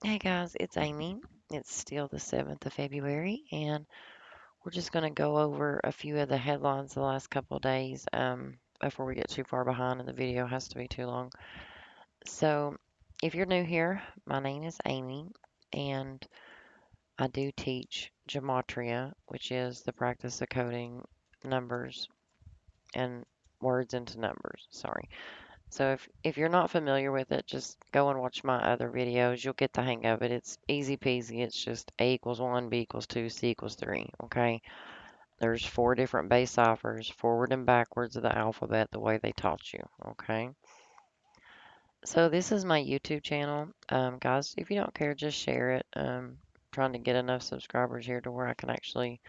Hey guys, it's Amy. It's still the 7th of February, and we're just going to go over a few of the headlines the last couple of days before we get too far behind and the video has to be too long. So, if you're new here, my name is Amy, and I do teach gematria, which is the practice of coding numbers and words into numbers. Sorry. So if you're not familiar with it, just go and watch my other videos. You'll get the hang of it. It's easy peasy. It's just A equals 1, B equals 2, C equals 3. Okay. There's four different base ciphers, forward and backwards of the alphabet, the way they taught you. Okay. So this is my YouTube channel. Guys, if you don't care, just share it. Trying to get enough subscribers here to where I can actually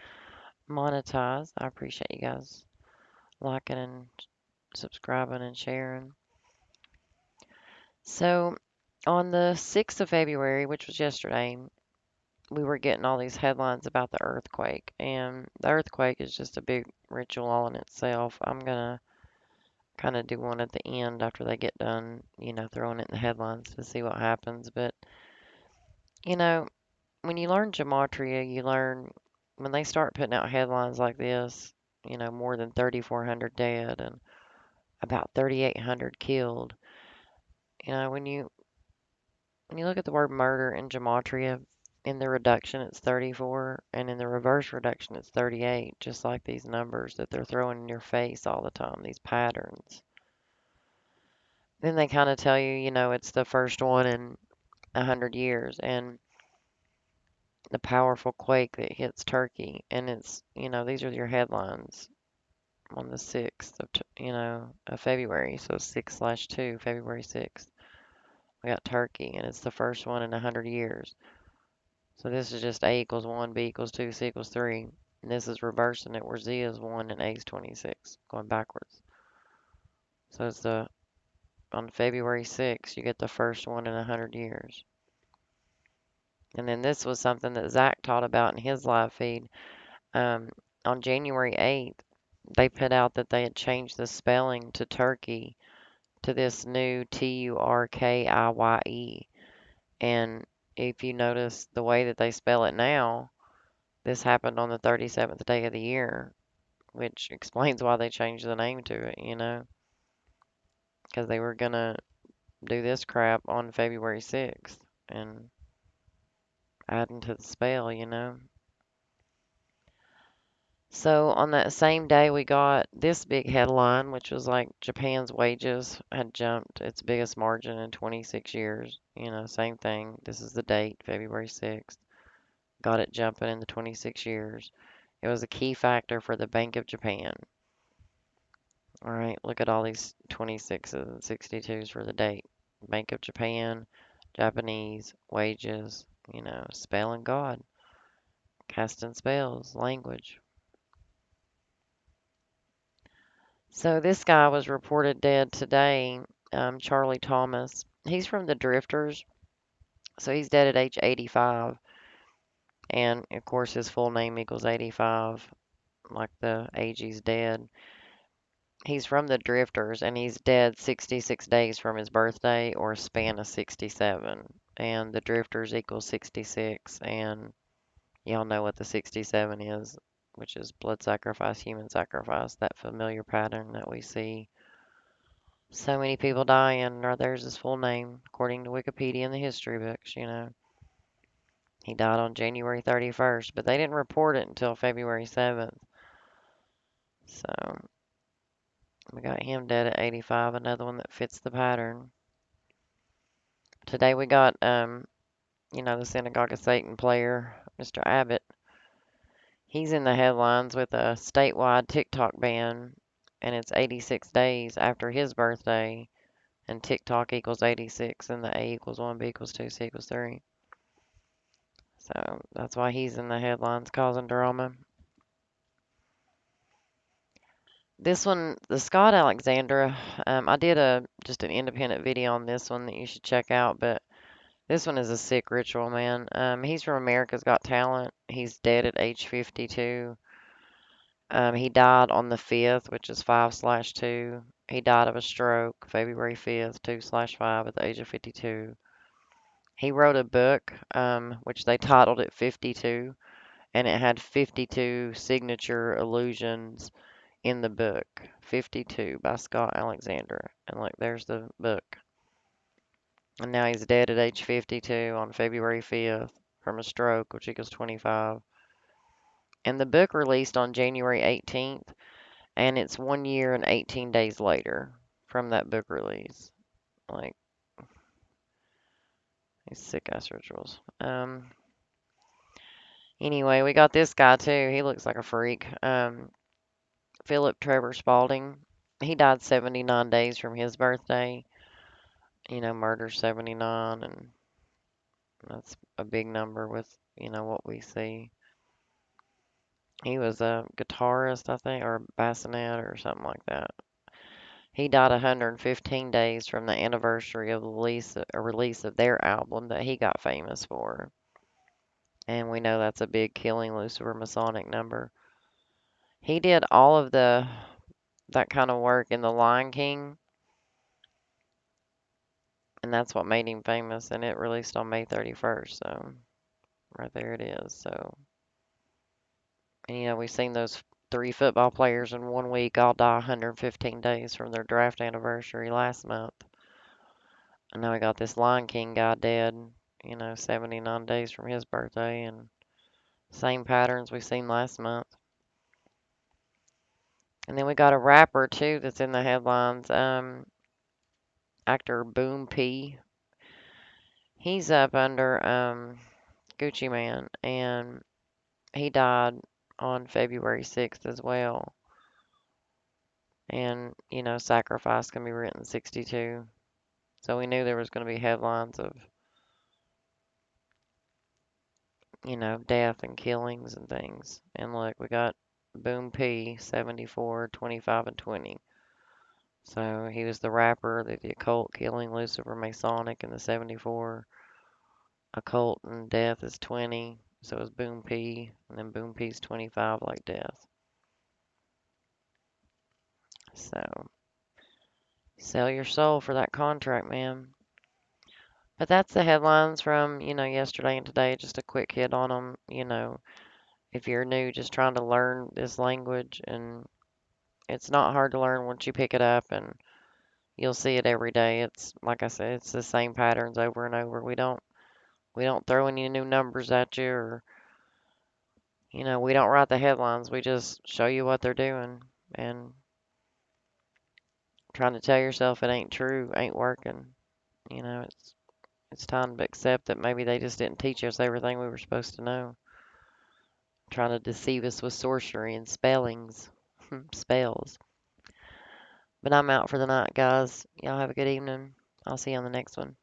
monetize. I appreciate you guys liking and subscribing and sharing. So on the 6th of February, which was yesterday, we were getting all these headlines about the earthquake. And the earthquake is just a big ritual all in itself. I'm going to kind of do one at the end after they get done, throwing it in the headlines to see what happens. But, you know, when you learn gematria, you learn when they start putting out headlines like this, more than 3,400 dead and about 3,800 killed. You know, when you look at the word murder in gematria, in the reduction it's 34, and in the reverse reduction it's 38, just like these numbers that they're throwing in your face all the time, these patterns. Then they kind of tell you, it's the first one in 100 years, and the powerful quake that hits Turkey, and these are your headlines on the 6th of February, so 6/2, February 6th. We got Turkey, and it's the first one in 100 years. So this is just A equals 1, B equals 2, C equals 3. And this is reversing it where Z is 1 and A is 26, going backwards. So it's on February 6th, you get the first one in 100 years. And then this was something that Zach taught about in his live feed. Um, on January 8th, they put out that they had changed the spelling to Turkey to this new Turkiye. And if you notice the way that they spell it now, this happened on the 37th day of the year, which explains why they changed the name to it, because they were gonna do this crap on February 6th and adding to the spell. So on that same day, we got this big headline, which was like Japan's wages had jumped its biggest margin in 26 years. Same thing. This is the date, February 6th. Got it jumping in the 26 years. It was a key factor for the Bank of Japan. All right, look at all these 26s and 62s for the date. Bank of Japan, Japanese, wages, spelling God, casting spells, language. So this guy was reported dead today, Charlie Thomas. He's from the Drifters, so he's dead at age 85. And of course, his full name equals 85, like the age he's dead. He's from the Drifters, and he's dead 66 days from his birthday, or a span of 67. And the Drifters equals 66, and y'all know what the 67 is, which is blood sacrifice, human sacrifice, that familiar pattern that we see. So many people dying, or there's his full name, according to Wikipedia and the history books. He died on January 31st, but they didn't report it until February 7th. So we got him dead at 85, another one that fits the pattern. Today we got, the Synagogue of Satan player, Mr. Abbott. He's in the headlines with a statewide TikTok ban, and it's 86 days after his birthday, and TikTok equals 86, and the A equals 1, B equals 2, C equals 3. So that's why he's in the headlines causing drama. This one, the Scott Alexandra, I did just an independent video on this one that you should check out, but this one is a sick ritual, man. He's from America's Got Talent. He's dead at age 52. He died on the 5th, which is 5/2. He died of a stroke, February 5th, 2/5, at the age of 52. He wrote a book, which they titled it 52, and it had 52 signature illusions in the book. 52 by Scott Alexander. And look, there's the book. And now he's dead at age 52 on February 5th from a stroke, which equals 25. And the book released on January 18th, and it's 1 year and 18 days later from that book release. Like, these sick ass rituals. Anyway, we got this guy too. He looks like a freak. Philip Trevor Spaulding. He died 79 days from his birthday. Murder 79, and that's a big number with, what we see. He was a guitarist, I think, or a bassinet or something like that. He died 115 days from the anniversary of the release of their album that he got famous for. And we know that's a big Killing Lucifer Masonic number. He did all of that kind of work in The Lion King, and that's what made him famous. And it released on May 31st, so right there it is. So, and we've seen those three football players in 1 week all die 115 days from their draft anniversary last month. And now we got this Lion King guy dead, 79 days from his birthday, and same patterns we seen last month. And then we got a rapper too that's in the headlines. Actor Boom P. He's up under Gucci Mane, and he died on February 6th as well. And sacrifice can be written 62. So we knew there was going to be headlines of death and killings and things. And look, we got Boom P, 74, 25, and 20. So he was the rapper that the occult killing Lucifer Masonic in the 74. Occult and death is 20. So it's Boom P. And then Boom P's 25 like death. So sell your soul for that contract, man. But that's the headlines from, yesterday and today. Just a quick hit on them. If you're new, just trying to learn this language, and it's not hard to learn once you pick it up, and you'll see it every day. It's like I said, it's the same patterns over and over. We don't throw any new numbers at you, or we don't write the headlines. We just show you what they're doing, and trying to tell yourself it ain't true ain't working. It's time to accept that maybe they just didn't teach us everything we were supposed to know. Trying to deceive us with sorcery and spells. But I'm out for the night, guys. Y'all have a good evening. I'll see you on the next one.